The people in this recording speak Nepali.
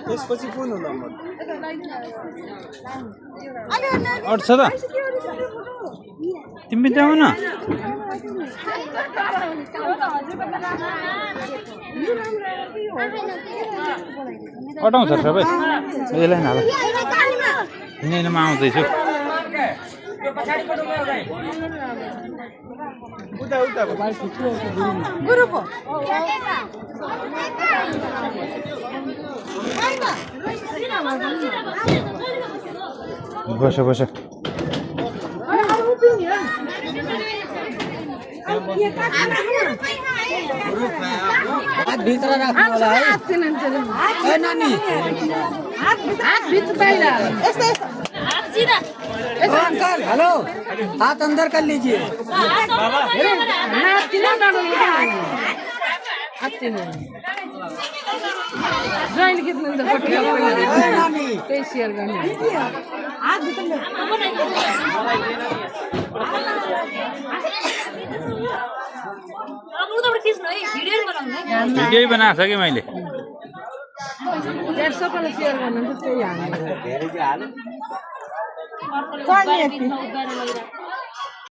त्यसपछि कुन हो नम्बर अरू छ त तिमी जाऊ न अटाउँछ सबै यसलाई हाल हिँड्दैमा आउँदैछु बस बस हात भित्र राख्नु होला है ए नानी हात भित्र बाहिर यस्तै हात सीधा अंकल हेलो हाथ अंदर कर लीजिए हाथ सीधा हाथ सीधा जॉइन कितने दिन फोटो नानी ते शेयर करना हाथ भित्र भिडियो बनाएको छ कि मैले 150 पर शेयर गर्नु त्यही हाल्नु